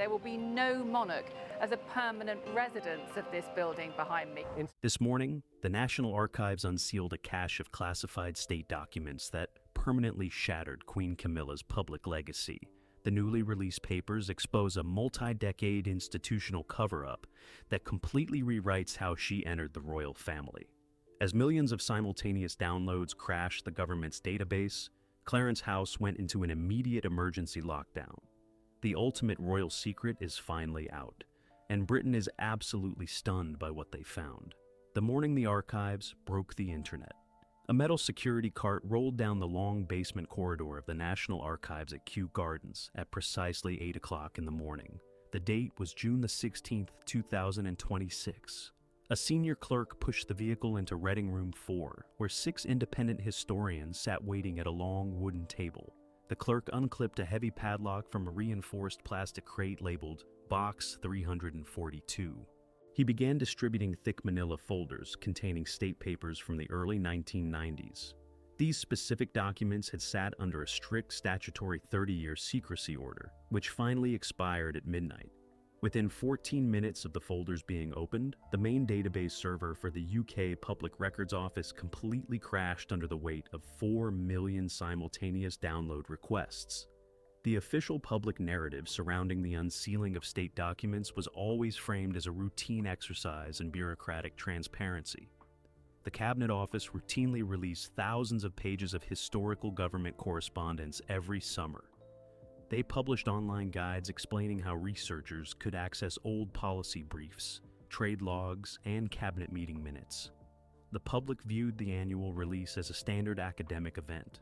there will be no monarch as a permanent residence of this building behind me. This morning, the National Archives unsealed a cache of classified state documents that permanently shattered Queen Camilla's public legacy. The newly released papers expose a multi-decade institutional cover-up that completely rewrites how she entered the royal family. As millions of simultaneous downloads crashed the government's database, Clarence House went into an immediate emergency lockdown. The ultimate royal secret is finally out, and Britain is absolutely stunned by what they found. The morning the archives broke the internet, a metal security cart rolled down the long basement corridor of the National Archives at Kew Gardens at precisely 8 o'clock in the morning. The date was June the 16th, 2026. A senior clerk pushed the vehicle into Reading Room 4, where 6 independent historians sat waiting at a long wooden table. The clerk unclipped a heavy padlock from a reinforced plastic crate labeled Box 342. He began distributing thick manila folders containing state papers from the early 1990s. These specific documents had sat under a strict statutory 30-year secrecy order, which finally expired at midnight. Within 14 minutes of the folders being opened, the main database server for the UK Public Records Office completely crashed under the weight of 4 million simultaneous download requests. The official public narrative surrounding the unsealing of state documents was always framed as a routine exercise in bureaucratic transparency. The Cabinet Office routinely released thousands of pages of historical government correspondence every summer. They published online guides explaining how researchers could access old policy briefs, trade logs, and cabinet meeting minutes. The public viewed the annual release as a standard academic event.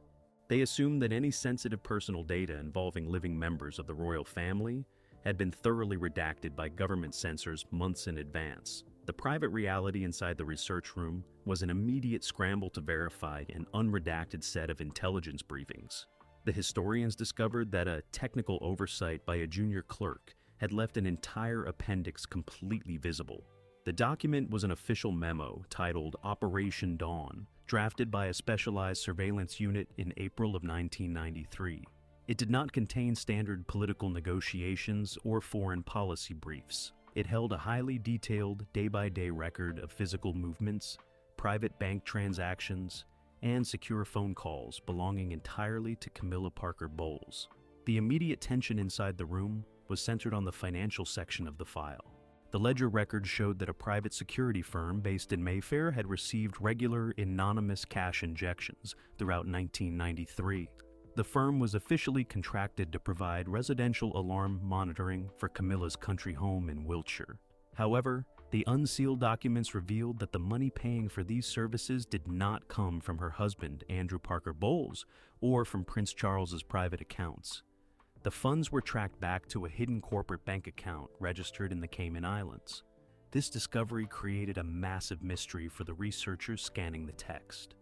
They assumed that any sensitive personal data involving living members of the royal family had been thoroughly redacted by government censors months in advance. The private reality inside the research room was an immediate scramble to verify an unredacted set of intelligence briefings. The historians discovered that a technical oversight by a junior clerk had left an entire appendix completely visible. The document was an official memo titled Operation Dawn, drafted by a specialized surveillance unit in April of 1993. It did not contain standard political negotiations or foreign policy briefs. It held a highly detailed day-by-day record of physical movements, private bank transactions, and secure phone calls belonging entirely to Camilla Parker Bowles. The immediate tension inside the room was centered on the financial section of the file. The ledger records showed that a private security firm based in Mayfair had received regular, anonymous cash injections throughout 1993. The firm was officially contracted to provide residential alarm monitoring for Camilla's country home in Wiltshire. However, the unsealed documents revealed that the money paying for these services did not come from her husband, Andrew Parker Bowles, or from Prince Charles's private accounts. The funds were tracked back to a hidden corporate bank account registered in the Cayman Islands. This discovery created a massive mystery for the researchers scanning the text.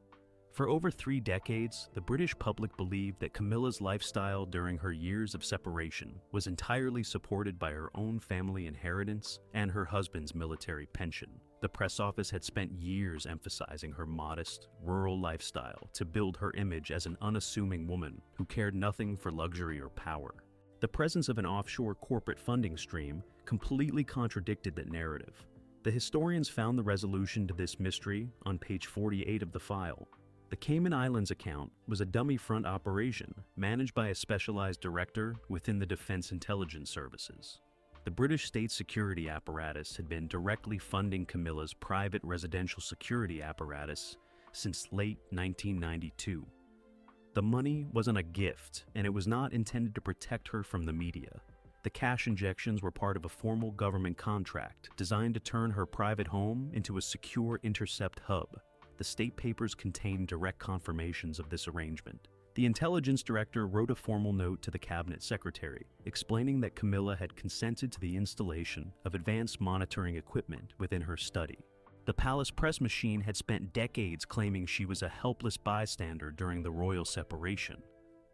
For over 3 decades, the British public believed that Camilla's lifestyle during her years of separation was entirely supported by her own family inheritance and her husband's military pension. The press office had spent years emphasizing her modest, rural lifestyle to build her image as an unassuming woman who cared nothing for luxury or power. The presence of an offshore corporate funding stream completely contradicted that narrative. The historians found the resolution to this mystery on page 48 of the file. The Cayman Islands account was a dummy front operation managed by a specialized director within the Defense Intelligence Services. The British state security apparatus had been directly funding Camilla's private residential security apparatus since late 1992. The money wasn't a gift, and it was not intended to protect her from the media. The cash injections were part of a formal government contract designed to turn her private home into a secure intercept hub. The state papers contained direct confirmations of this arrangement. The intelligence director wrote a formal note to the cabinet secretary, explaining that Camilla had consented to the installation of advanced monitoring equipment within her study. The palace press machine had spent decades claiming she was a helpless bystander during the royal separation.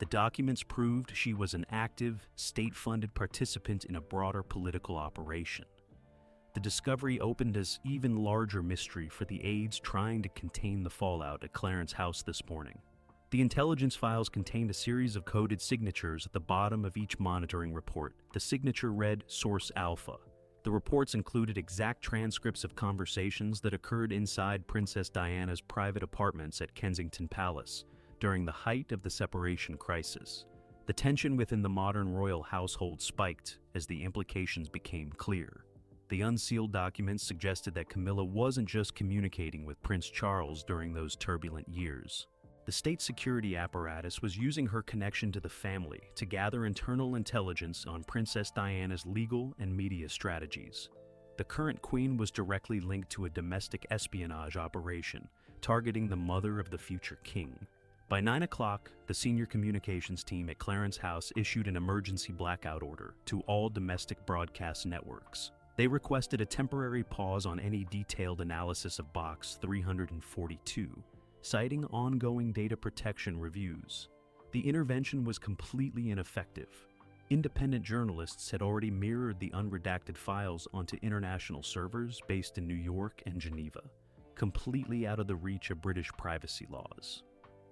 The documents proved she was an active, state-funded participant in a broader political operation. The discovery opened an even larger mystery for the aides trying to contain the fallout at Clarence House this morning. The intelligence files contained a series of coded signatures at the bottom of each monitoring report. The signature read Source Alpha. The reports included exact transcripts of conversations that occurred inside Princess Diana's private apartments at Kensington Palace during the height of the separation crisis. The tension within the modern royal household spiked as the implications became clear. The unsealed documents suggested that Camilla wasn't just communicating with Prince Charles during those turbulent years. The state security apparatus was using her connection to the family to gather internal intelligence on Princess Diana's legal and media strategies. The current queen was directly linked to a domestic espionage operation targeting the mother of the future king. By 9 o'clock, the senior communications team at Clarence House issued an emergency blackout order to all domestic broadcast networks. They requested a temporary pause on any detailed analysis of Box 342, citing ongoing data protection reviews. The intervention was completely ineffective. Independent journalists had already mirrored the unredacted files onto international servers based in New York and Geneva, completely out of the reach of British privacy laws.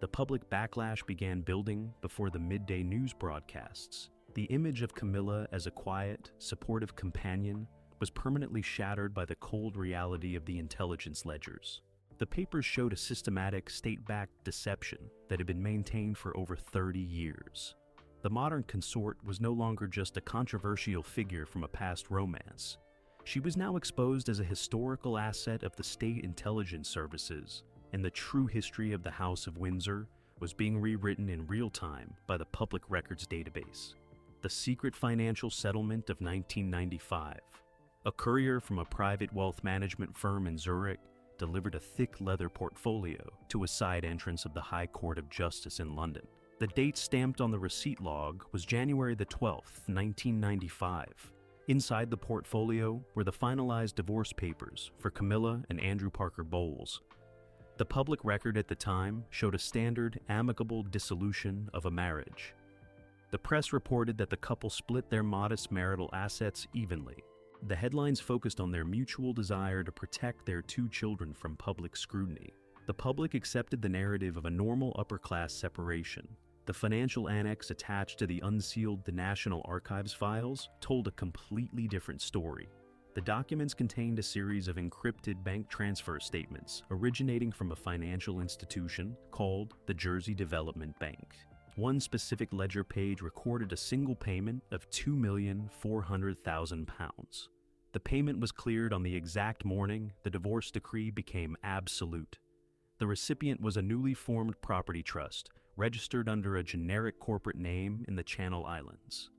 The public backlash began building before the midday news broadcasts. The image of Camilla as a quiet, supportive companion was permanently shattered by the cold reality of the intelligence ledgers. The papers showed a systematic, state-backed deception that had been maintained for over 30 years. The modern consort was no longer just a controversial figure from a past romance. She was now exposed as a historical asset of the state intelligence services, and the true history of the House of Windsor was being rewritten in real time by the Public Records Database. The secret financial settlement of 1995. A courier from a private wealth management firm in Zurich delivered a thick leather portfolio to a side entrance of the High Court of Justice in London. The date stamped on the receipt log was January the 12th, 1995. Inside the portfolio were the finalized divorce papers for Camilla and Andrew Parker Bowles. The public record at the time showed a standard, amicable dissolution of a marriage. The press reported that the couple split their modest marital assets evenly. The headlines focused on their mutual desire to protect their two children from public scrutiny. The public accepted the narrative of a normal upper-class separation. The financial annex attached to the unsealed National Archives files told a completely different story. The documents contained a series of encrypted bank transfer statements originating from a financial institution called the Jersey Development Bank. One specific ledger page recorded a single payment of £2,400,000. The payment was cleared on the exact morning the divorce decree became absolute. The recipient was a newly formed property trust, registered under a generic corporate name in the Channel Islands.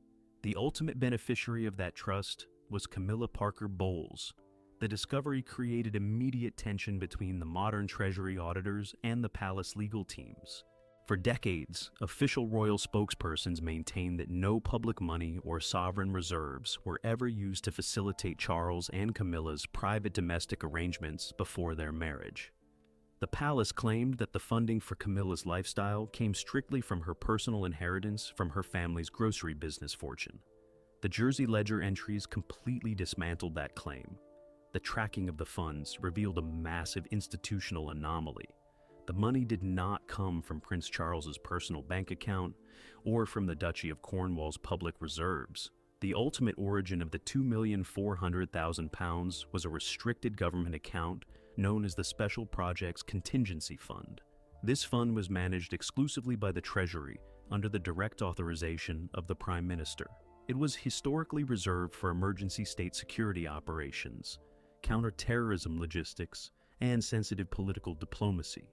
The ultimate beneficiary of that trust was Camilla Parker Bowles. The discovery created immediate tension between the modern Treasury auditors and the palace legal teams. For decades, official royal spokespersons maintained that no public money or sovereign reserves were ever used to facilitate Charles and Camilla's private domestic arrangements before their marriage. The palace claimed that the funding for Camilla's lifestyle came strictly from her personal inheritance from her family's grocery business fortune. The Jersey Ledger entries completely dismantled that claim. The tracking of the funds revealed a massive institutional anomaly. The money did not come from Prince Charles's personal bank account or from the Duchy of Cornwall's public reserves. The ultimate origin of the £2,400,000 was a restricted government account known as the Special Projects Contingency Fund. This fund was managed exclusively by the Treasury under the direct authorization of the Prime Minister. It was historically reserved for emergency state security operations, counter-terrorism logistics, and sensitive political diplomacy.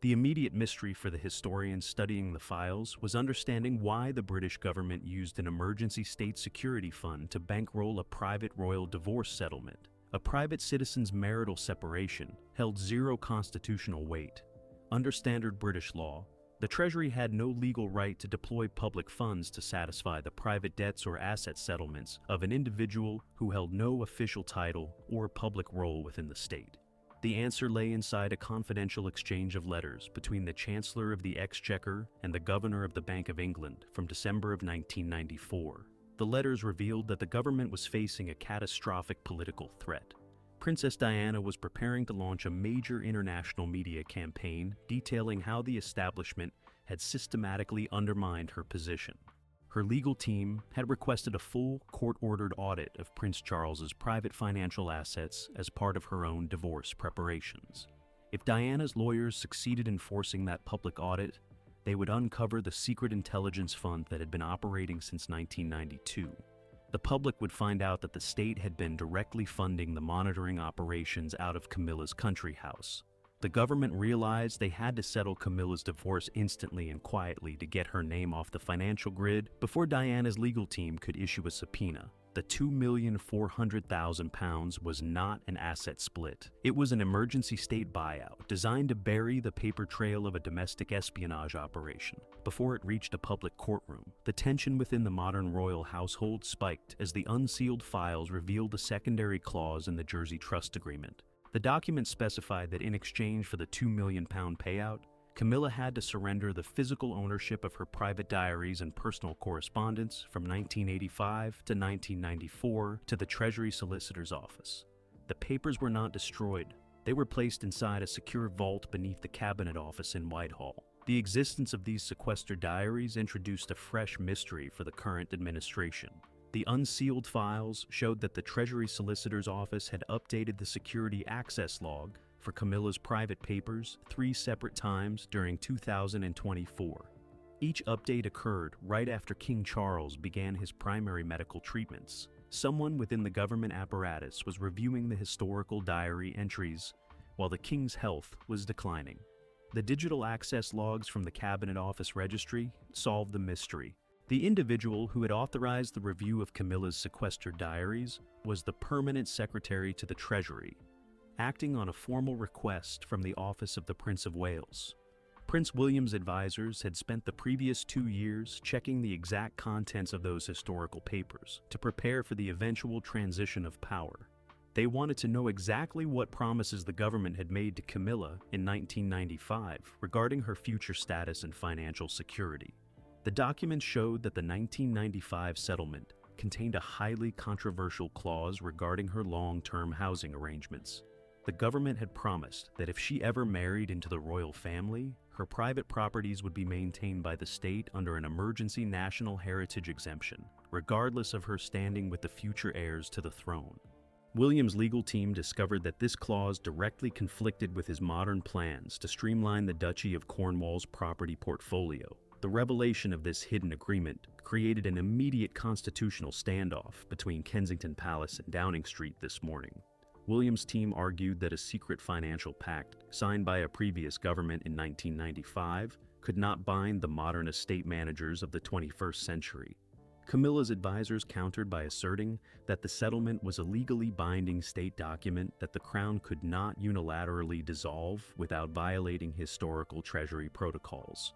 The immediate mystery for the historians studying the files was understanding why the British government used an emergency state security fund to bankroll a private royal divorce settlement. A private citizen's marital separation held zero constitutional weight. Under standard British law, the Treasury had no legal right to deploy public funds to satisfy the private debts or asset settlements of an individual who held no official title or public role within the state. The answer lay inside a confidential exchange of letters between the Chancellor of the Exchequer and the Governor of the Bank of England from December of 1994. The letters revealed that the government was facing a catastrophic political threat. Princess Diana was preparing to launch a major international media campaign detailing how the establishment had systematically undermined her position. Her legal team had requested a full court-ordered audit of Prince Charles's private financial assets as part of her own divorce preparations. If Diana's lawyers succeeded in forcing that public audit, they would uncover the secret intelligence fund that had been operating since 1992. The public would find out that the state had been directly funding the monitoring operations out of Camilla's country house. The government realized they had to settle Camilla's divorce instantly and quietly to get her name off the financial grid before Diana's legal team could issue a subpoena. The £2,400,000 was not an asset split. It was an emergency state buyout designed to bury the paper trail of a domestic espionage operation. Before it reached a public courtroom, the tension within the modern royal household spiked as the unsealed files revealed a secondary clause in the Jersey Trust Agreement. The document specified that in exchange for the £2 million payout, Camilla had to surrender the physical ownership of her private diaries and personal correspondence from 1985 to 1994 to the Treasury Solicitor's Office. The papers were not destroyed. They were placed inside a secure vault beneath the Cabinet Office in Whitehall. The existence of these sequestered diaries introduced a fresh mystery for the current administration. The unsealed files showed that the Treasury Solicitor's Office had updated the security access log for Camilla's private papers 3 separate times during 2024. Each update occurred right after King Charles began his primary medical treatments. Someone within the government apparatus was reviewing the historical diary entries while the King's health was declining. The digital access logs from the Cabinet Office registry solved the mystery. The individual who had authorized the review of Camilla's sequestered diaries was the permanent secretary to the Treasury, acting on a formal request from the Office of the Prince of Wales. Prince William's advisors had spent the previous 2 years checking the exact contents of those historical papers to prepare for the eventual transition of power. They wanted to know exactly what promises the government had made to Camilla in 1995 regarding her future status and financial security. The documents showed that the 1995 settlement contained a highly controversial clause regarding her long-term housing arrangements. The government had promised that if she ever married into the royal family, her private properties would be maintained by the state under an emergency national heritage exemption, regardless of her standing with the future heirs to the throne. William's legal team discovered that this clause directly conflicted with his modern plans to streamline the Duchy of Cornwall's property portfolio. The revelation of this hidden agreement created an immediate constitutional standoff between Kensington Palace and Downing Street this morning. William's team argued that a secret financial pact signed by a previous government in 1995 could not bind the modern estate managers of the 21st century. Camilla's advisors countered by asserting that the settlement was a legally binding state document that the Crown could not unilaterally dissolve without violating historical Treasury protocols.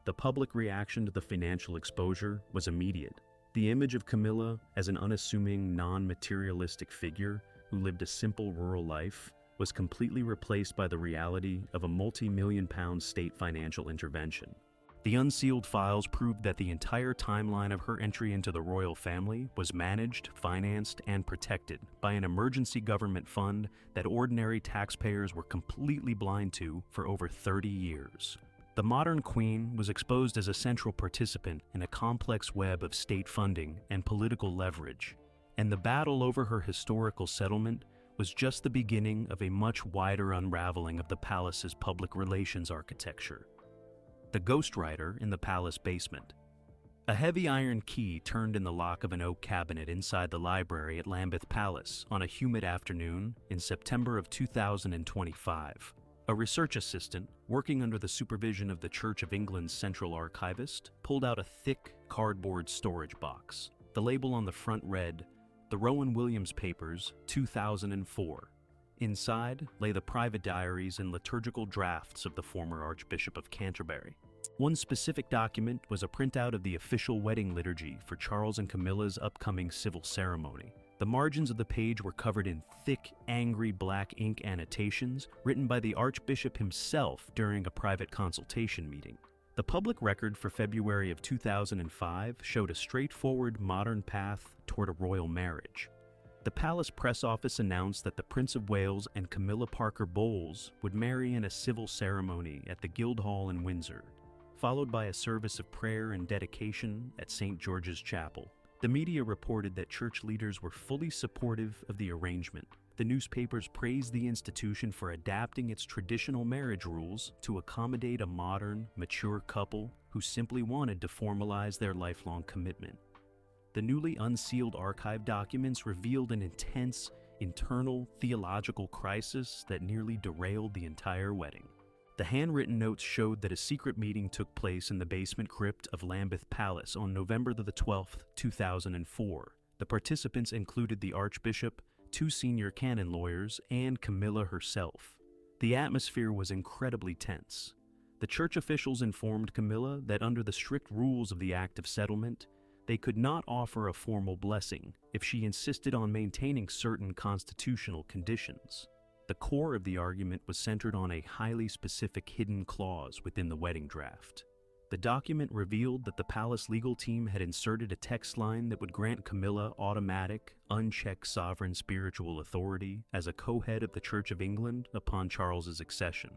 The public reaction to the financial exposure was immediate. The image of Camilla as an unassuming, non-materialistic figure who lived a simple rural life was completely replaced by the reality of a multi-million-pound state financial intervention. The unsealed files proved that the entire timeline of her entry into the royal family was managed, financed, and protected by an emergency government fund that ordinary taxpayers were completely blind to for over 30 years. The modern queen was exposed as a central participant in a complex web of state funding and political leverage, and the battle over her historical settlement was just the beginning of a much wider unraveling of the palace's public relations architecture. The ghostwriter in the palace basement. A heavy iron key turned in the lock of an oak cabinet inside the library at Lambeth Palace on a humid afternoon in September of 2025. A research assistant, working under the supervision of the Church of England's central archivist, pulled out a thick cardboard storage box. The label on the front read, "The Rowan Williams Papers, 2004. Inside lay the private diaries and liturgical drafts of the former Archbishop of Canterbury. One specific document was a printout of the official wedding liturgy for Charles and Camilla's upcoming civil ceremony. The margins of the page were covered in thick, angry black ink annotations written by the Archbishop himself during a private consultation meeting. The public record for February of 2005 showed a straightforward modern path toward a royal marriage. The palace press office announced that the Prince of Wales and Camilla Parker Bowles would marry in a civil ceremony at the Guildhall in Windsor. followed by a service of prayer and dedication at St. George's Chapel. The media reported that church leaders were fully supportive of the arrangement. The newspapers praised the institution for adapting its traditional marriage rules to accommodate a modern, mature couple who simply wanted to formalize their lifelong commitment. The newly unsealed archive documents revealed an intense, internal theological crisis that nearly derailed the entire wedding. The handwritten notes showed that a secret meeting took place in the basement crypt of Lambeth Palace on November the 12th, 2004. The participants included the Archbishop, 2 senior canon lawyers, and Camilla herself. The atmosphere was incredibly tense. The church officials informed Camilla that under the strict rules of the Act of Settlement, they could not offer a formal blessing if she insisted on maintaining certain constitutional conditions. The core of the argument was centered on a highly specific hidden clause within the wedding draft. The document revealed that the palace legal team had inserted a text line that would grant Camilla automatic, unchecked sovereign spiritual authority as a co-head of the Church of England upon Charles's accession.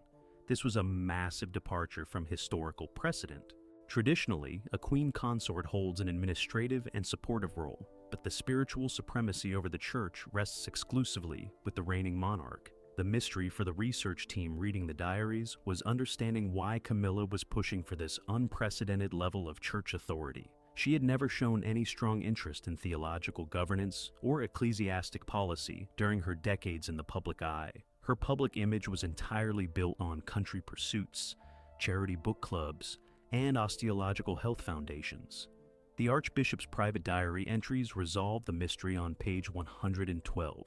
This was a massive departure from historical precedent. Traditionally, a queen consort holds an administrative and supportive role, but the spiritual supremacy over the church rests exclusively with the reigning monarch. The mystery for the research team reading the diaries was understanding why Camilla was pushing for this unprecedented level of church authority. She had never shown any strong interest in theological governance or ecclesiastic policy during her decades in the public eye. Her public image was entirely built on country pursuits, charity book clubs, and osteological health foundations. The Archbishop's private diary entries resolve the mystery on page 112.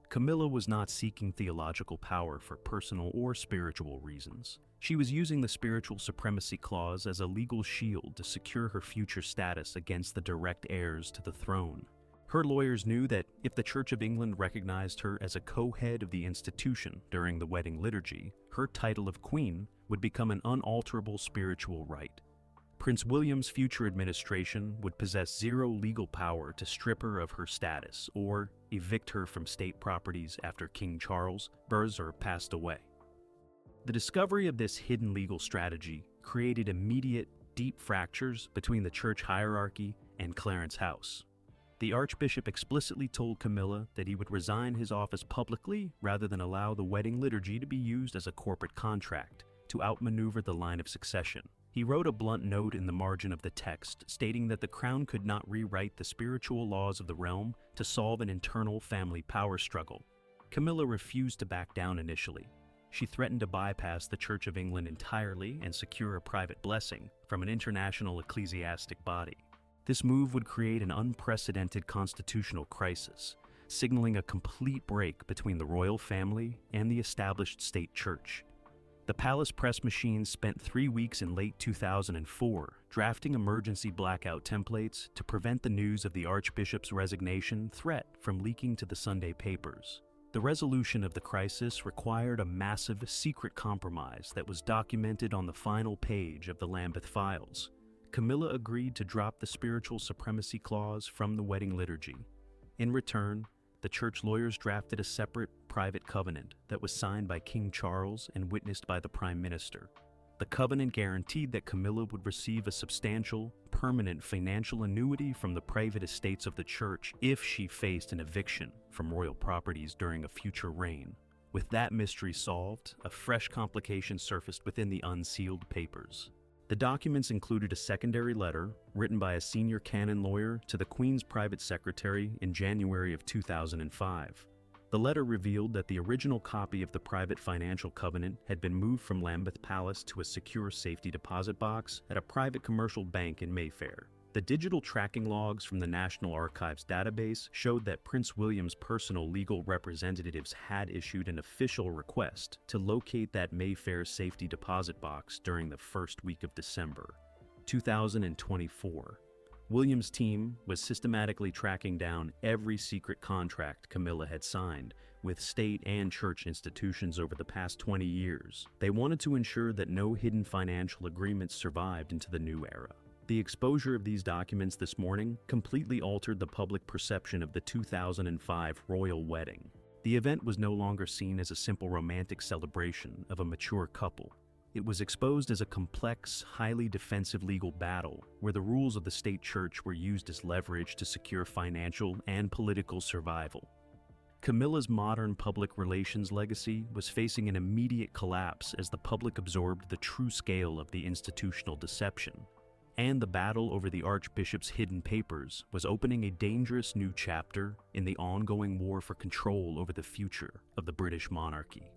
Camilla was not seeking theological power for personal or spiritual reasons. She was using the spiritual supremacy clause as a legal shield to secure her future status against the direct heirs to the throne. Her lawyers knew that if the Church of England recognized her as a co-head of the institution during the wedding liturgy, her title of queen would become an unalterable spiritual right. Prince William's future administration would possess zero legal power to strip her of her status or evict her from state properties after King Charles passed away. The discovery of this hidden legal strategy created immediate, deep fractures between the church hierarchy and Clarence House. The Archbishop explicitly told Camilla that he would resign his office publicly rather than allow the wedding liturgy to be used as a corporate contract to outmaneuver the line of succession. He wrote a blunt note in the margin of the text stating that the crown could not rewrite the spiritual laws of the realm to solve an internal family power struggle. Camilla refused to back down initially. She threatened to bypass the Church of England entirely and secure a private blessing from an international ecclesiastic body. This move would create an unprecedented constitutional crisis, signaling a complete break between the royal family and the established state church. The palace press machine spent 3 weeks in late 2004 drafting emergency blackout templates to prevent the news of the Archbishop's resignation threat from leaking to the Sunday papers. The resolution of the crisis required a massive secret compromise that was documented on the final page of the Lambeth Files. Camilla agreed to drop the spiritual supremacy clause from the wedding liturgy. In return, the church lawyers drafted a separate, private covenant that was signed by King Charles and witnessed by the Prime Minister. The covenant guaranteed that Camilla would receive a substantial, permanent financial annuity from the private estates of the church if she faced an eviction from royal properties during a future reign. With that mystery solved, a fresh complication surfaced within the unsealed papers. The documents included a secondary letter written by a senior canon lawyer to the Queen's private secretary in January of 2005. The letter revealed that the original copy of the private financial covenant had been moved from Lambeth Palace to a secure safety deposit box at a private commercial bank in Mayfair. The digital tracking logs from the National Archives database showed that Prince William's personal legal representatives had issued an official request to locate that Mayfair safety deposit box during the first week of December 2024. William's team was systematically tracking down every secret contract Camilla had signed with state and church institutions over the past 20 years. They wanted to ensure that no hidden financial agreements survived into the new era. The exposure of these documents this morning completely altered the public perception of the 2005 royal wedding. The event was no longer seen as a simple romantic celebration of a mature couple. It was exposed as a complex, highly defensive legal battle where the rules of the state church were used as leverage to secure financial and political survival. Camilla's modern public relations legacy was facing an immediate collapse as the public absorbed the true scale of the institutional deception, and the battle over the Archbishop's hidden papers was opening a dangerous new chapter in the ongoing war for control over the future of the British monarchy.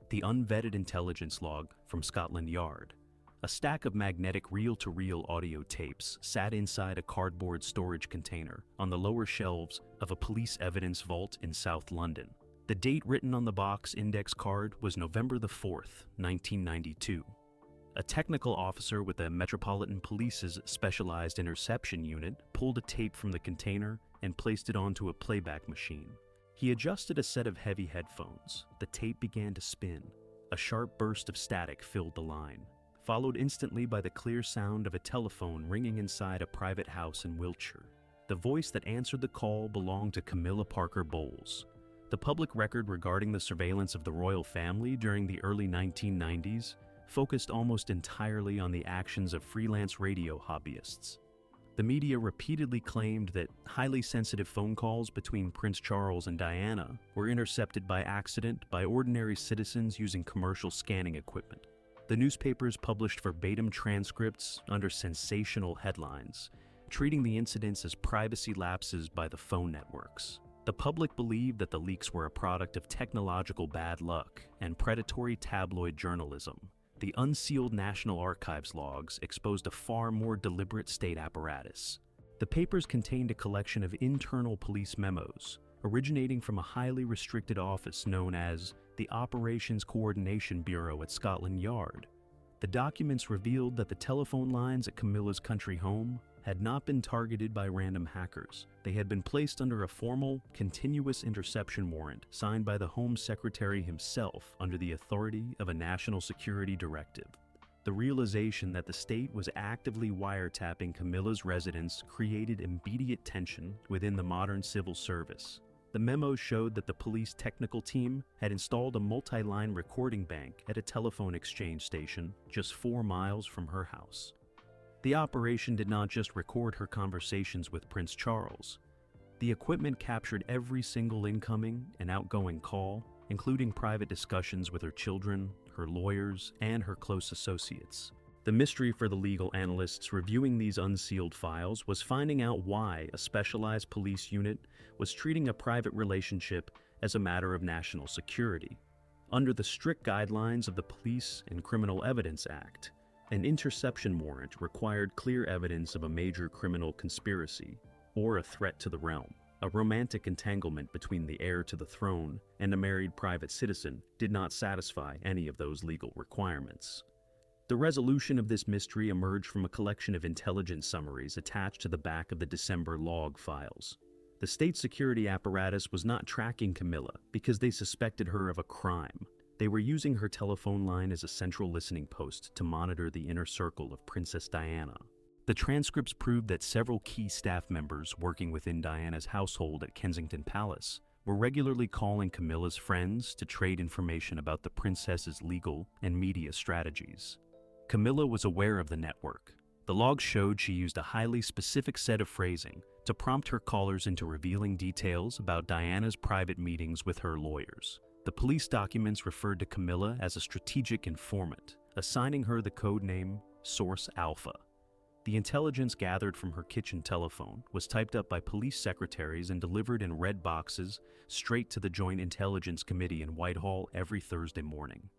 The unvetted intelligence log from Scotland Yard. A stack of magnetic reel-to-reel audio tapes sat inside a cardboard storage container on the lower shelves of a police evidence vault in South London. The date written on the box index card was November the 4th, 1992. A technical officer with the Metropolitan Police's Specialized Interception Unit pulled a tape from the container and placed it onto a playback machine. He adjusted a set of heavy headphones. The tape began to spin. A sharp burst of static filled the line, followed instantly by the clear sound of a telephone ringing inside a private house in Wiltshire. The voice that answered the call belonged to Camilla Parker Bowles. The public record regarding the surveillance of the royal family during the early 1990s focused almost entirely on the actions of freelance radio hobbyists. The media repeatedly claimed that highly sensitive phone calls between Prince Charles and Diana were intercepted by accident by ordinary citizens using commercial scanning equipment. The newspapers published verbatim transcripts under sensational headlines, treating the incidents as privacy lapses by the phone networks. The public believed that the leaks were a product of technological bad luck and predatory tabloid journalism. The unsealed National Archives logs exposed a far more deliberate state apparatus. The papers contained a collection of internal police memos, originating from a highly restricted office known as the Operations Coordination Bureau at Scotland Yard. The documents revealed that the telephone lines at Camilla's country home had not been targeted by random hackers. They had been placed under a formal, continuous interception warrant signed by the Home Secretary himself under the authority of a national security directive. The realization that the state was actively wiretapping Camilla's residence created immediate tension within the modern civil service. The memos showed that the police technical team had installed a multi-line recording bank at a telephone exchange station just 4 miles from her house. The operation did not just record her conversations with Prince Charles. The equipment captured every single incoming and outgoing call, including private discussions with her children, her lawyers, and her close associates. The mystery for the legal analysts reviewing these unsealed files was finding out why a specialized police unit was treating a private relationship as a matter of national security. Under the strict guidelines of the Police and Criminal Evidence Act, an interception warrant required clear evidence of a major criminal conspiracy or a threat to the realm. A romantic entanglement between the heir to the throne and a married private citizen did not satisfy any of those legal requirements. The resolution of this mystery emerged from a collection of intelligence summaries attached to the back of the December log files. The state security apparatus was not tracking Camilla because they suspected her of a crime. They were using her telephone line as a central listening post to monitor the inner circle of Princess Diana. The transcripts proved that several key staff members working within Diana's household at Kensington Palace were regularly calling Camilla's friends to trade information about the princess's legal and media strategies. Camilla was aware of the network. The logs showed she used a highly specific set of phrasing to prompt her callers into revealing details about Diana's private meetings with her lawyers. The police documents referred to Camilla as a strategic informant, assigning her the code name Source Alpha. The intelligence gathered from her kitchen telephone was typed up by police secretaries and delivered in red boxes straight to the Joint Intelligence Committee in Whitehall every Thursday morning.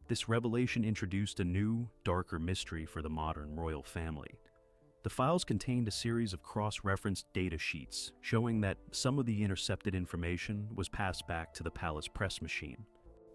This revelation introduced a new, darker mystery for the modern royal family. The files contained a series of cross-referenced data sheets showing that some of the intercepted information was passed back to the palace press machine.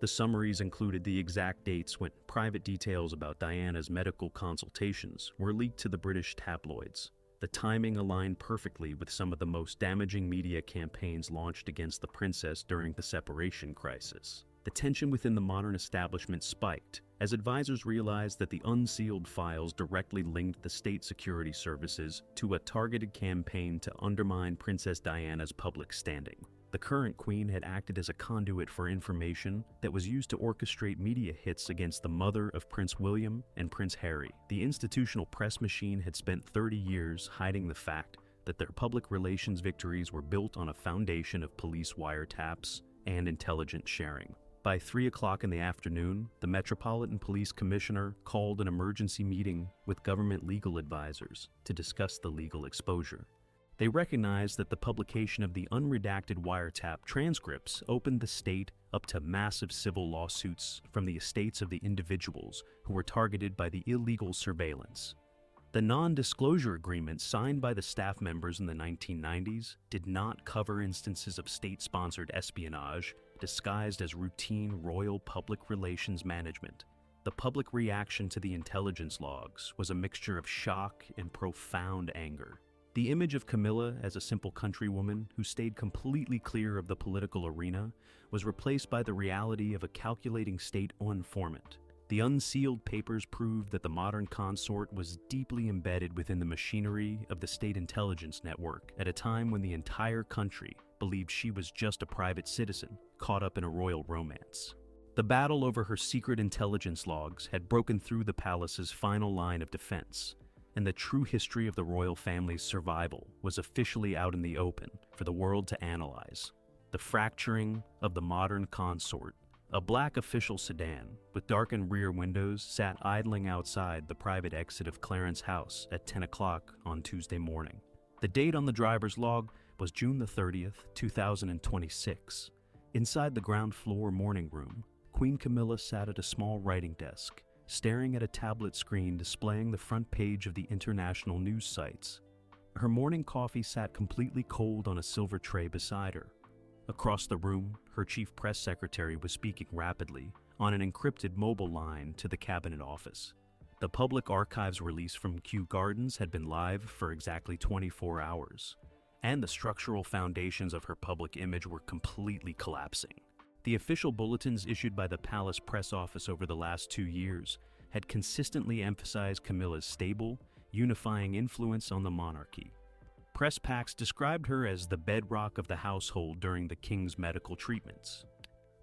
The summaries included the exact dates when private details about Diana's medical consultations were leaked to the British tabloids. The timing aligned perfectly with some of the most damaging media campaigns launched against the princess during the separation crisis. The tension within the modern establishment spiked as advisors realized that the unsealed files directly linked the state security services to a targeted campaign to undermine Princess Diana's public standing. The current queen had acted as a conduit for information that was used to orchestrate media hits against the mother of Prince William and Prince Harry. The institutional press machine had spent 30 years hiding the fact that their public relations victories were built on a foundation of police wiretaps and intelligence sharing. By 3 o'clock in the afternoon, the Metropolitan Police Commissioner called an emergency meeting with government legal advisors to discuss the legal exposure. They recognized that the publication of the unredacted wiretap transcripts opened the state up to massive civil lawsuits from the estates of the individuals who were targeted by the illegal surveillance. The non-disclosure agreement signed by the staff members in the 1990s did not cover instances of state-sponsored espionage disguised as routine royal public relations management. The public reaction to the intelligence logs was a mixture of shock and profound anger. The image of Camilla as a simple countrywoman who stayed completely clear of the political arena was replaced by the reality of a calculating state informant. The unsealed papers proved that the modern consort was deeply embedded within the machinery of the state intelligence network at a time when the entire country believed she was just a private citizen caught up in a royal romance. The battle over her secret intelligence logs had broken through the palace's final line of defense, and the true history of the royal family's survival was officially out in the open for the world to analyze. The fracturing of the modern consort. A black official sedan with darkened rear windows sat idling outside the private exit of Clarence House at 10 o'clock on Tuesday morning. The date on the driver's log was June the 30th, 2026. Inside the ground floor morning room, Queen Camilla sat at a small writing desk, staring at a tablet screen displaying the front page of the international news sites. Her morning coffee sat completely cold on a silver tray beside her. Across the room, her chief press secretary was speaking rapidly on an encrypted mobile line to the cabinet office. The public archives release from Kew Gardens had been live for exactly 24 hours, and the structural foundations of her public image were completely collapsing. The official bulletins issued by the palace press office over the last 2 years had consistently emphasized Camilla's stable, unifying influence on the monarchy. Press packs described her as the bedrock of the household during the king's medical treatments.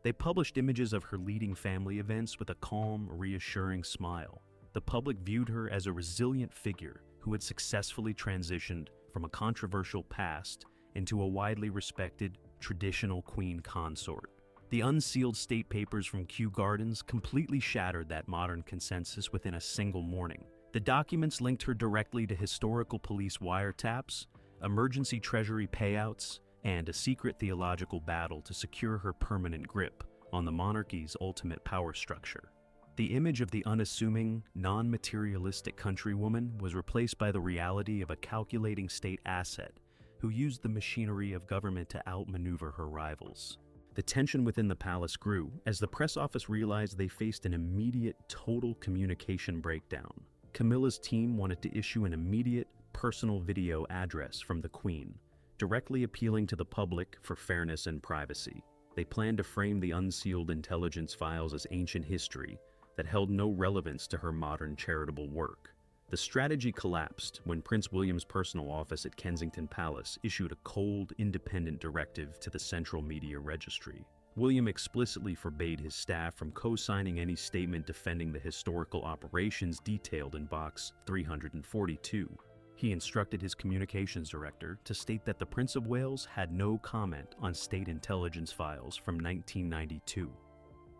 They published images of her leading family events with a calm, reassuring smile. The public viewed her as a resilient figure who had successfully transitioned from a controversial past into a widely respected, traditional queen consort. The unsealed state papers from Kew Gardens completely shattered that modern consensus within a single morning. The documents linked her directly to historical police wiretaps, emergency treasury payouts, and a secret theological battle to secure her permanent grip on the monarchy's ultimate power structure. The image of the unassuming, non-materialistic countrywoman was replaced by the reality of a calculating state asset who used the machinery of government to outmaneuver her rivals. The tension within the palace grew as the press office realized they faced an immediate, total communication breakdown. Camilla's team wanted to issue an immediate, personal video address from the Queen, directly appealing to the public for fairness and privacy. They planned to frame the unsealed intelligence files as ancient history that held no relevance to her modern charitable work. The strategy collapsed when Prince William's personal office at Kensington Palace issued a cold, independent directive to the Central Media Registry. William explicitly forbade his staff from co-signing any statement defending the historical operations detailed in Box 342. He instructed his communications director to state that the Prince of Wales had no comment on state intelligence files from 1992.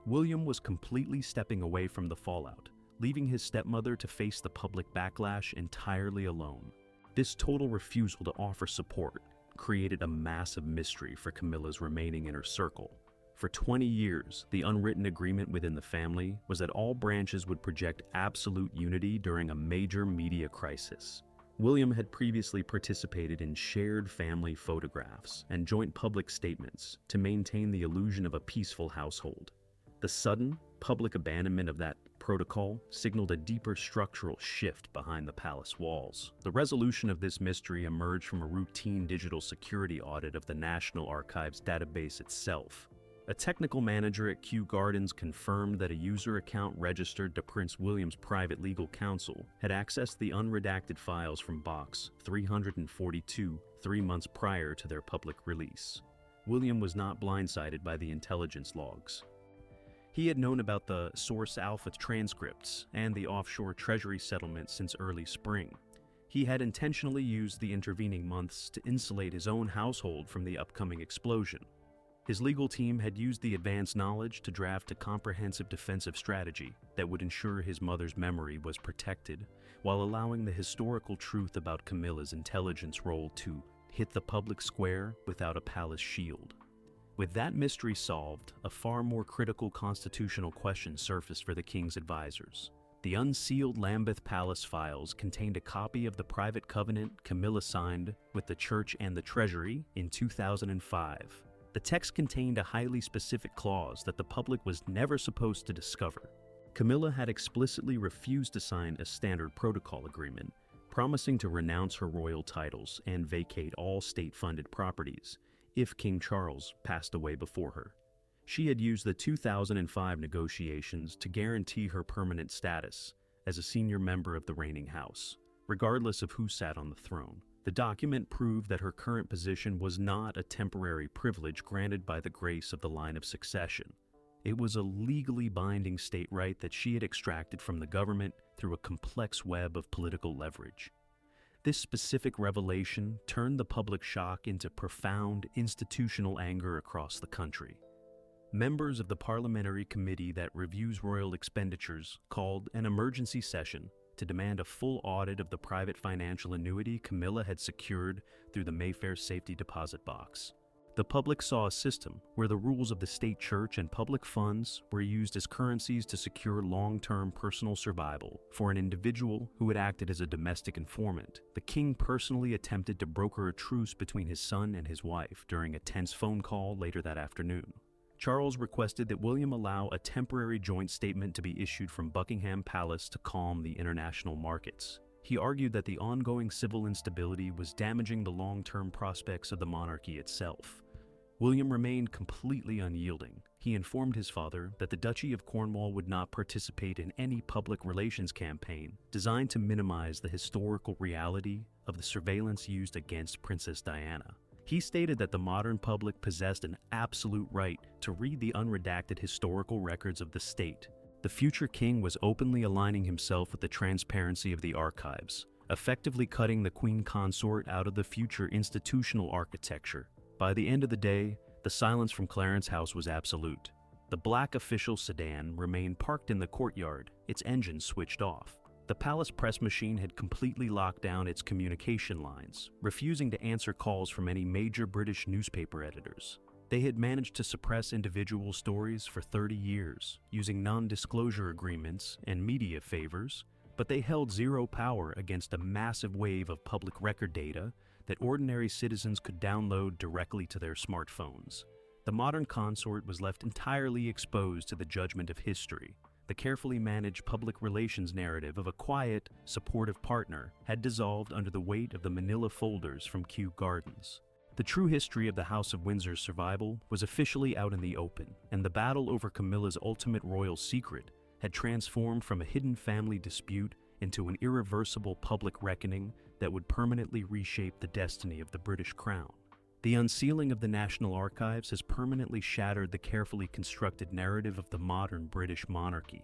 William was completely stepping away from the fallout, leaving his stepmother to face the public backlash entirely alone. This total refusal to offer support created a massive mystery for Camilla's remaining inner circle. For 20 years, the unwritten agreement within the family was that all branches would project absolute unity during a major media crisis. William had previously participated in shared family photographs and joint public statements to maintain the illusion of a peaceful household. The sudden, public abandonment of that protocol signaled a deeper structural shift behind the palace walls. The resolution of this mystery emerged from a routine digital security audit of the National Archives database itself. A technical manager at Kew Gardens confirmed that a user account registered to Prince William's private legal counsel had accessed the unredacted files from Box 342 3 months prior to their public release. William was not blindsided by the intelligence logs. He had known about the Source Alpha transcripts and the offshore treasury settlement since early spring. He had intentionally used the intervening months to insulate his own household from the upcoming explosion. His legal team had used the advanced knowledge to draft a comprehensive defensive strategy that would ensure his mother's memory was protected, while allowing the historical truth about Camilla's intelligence role to hit the public square without a palace shield. With that mystery solved, a far more critical constitutional question surfaced for the king's advisors. The unsealed Lambeth Palace files contained a copy of the private covenant Camilla signed with the church and the treasury in 2005. The text contained a highly specific clause that the public was never supposed to discover. Camilla had explicitly refused to sign a standard protocol agreement, promising to renounce her royal titles and vacate all state-funded properties if King Charles passed away before her. She had used the 2005 negotiations to guarantee her permanent status as a senior member of the reigning house, regardless of who sat on the throne. The document proved that her current position was not a temporary privilege granted by the grace of the line of succession. It was a legally binding state right that she had extracted from the government through a complex web of political leverage. This specific revelation turned the public shock into profound institutional anger across the country. Members of the parliamentary committee that reviews royal expenditures called an emergency session to demand a full audit of the private financial annuity Camilla had secured through the Mayfair safety deposit box. The public saw a system where the rules of the state church and public funds were used as currencies to secure long-term personal survival for an individual who had acted as a domestic informant. The king personally attempted to broker a truce between his son and his wife during a tense phone call later that afternoon. Charles requested that William allow a temporary joint statement to be issued from Buckingham Palace to calm the international markets. He argued that the ongoing civil instability was damaging the long-term prospects of the monarchy itself. William remained completely unyielding. He informed his father that the Duchy of Cornwall would not participate in any public relations campaign designed to minimize the historical reality of the surveillance used against Princess Diana. He stated that the modern public possessed an absolute right to read the unredacted historical records of the state. The future king was openly aligning himself with the transparency of the archives, effectively cutting the queen consort out of the future institutional architecture. By the end of the day, the silence from Clarence House was absolute. The black official sedan remained parked in the courtyard, its engine switched off. The palace press machine had completely locked down its communication lines, refusing to answer calls from any major British newspaper editors. They had managed to suppress individual stories for 30 years, using non-disclosure agreements and media favors, but they held zero power against a massive wave of public record data that ordinary citizens could download directly to their smartphones. The modern consort was left entirely exposed to the judgment of history. The carefully managed public relations narrative of a quiet, supportive partner had dissolved under the weight of the manila folders from Kew Gardens. The true history of the House of Windsor's survival was officially out in the open, and the battle over Camilla's ultimate royal secret had transformed from a hidden family dispute into an irreversible public reckoning that would permanently reshape the destiny of the British crown. The unsealing of the National Archives has permanently shattered the carefully constructed narrative of the modern British monarchy,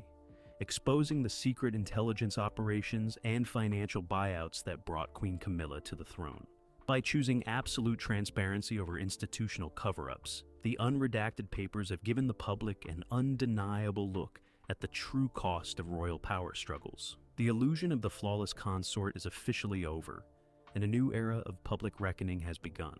exposing the secret intelligence operations and financial buyouts that brought Queen Camilla to the throne. By choosing absolute transparency over institutional cover-ups, the unredacted papers have given the public an undeniable look at the true cost of royal power struggles. The illusion of the flawless consort is officially over, and a new era of public reckoning has begun.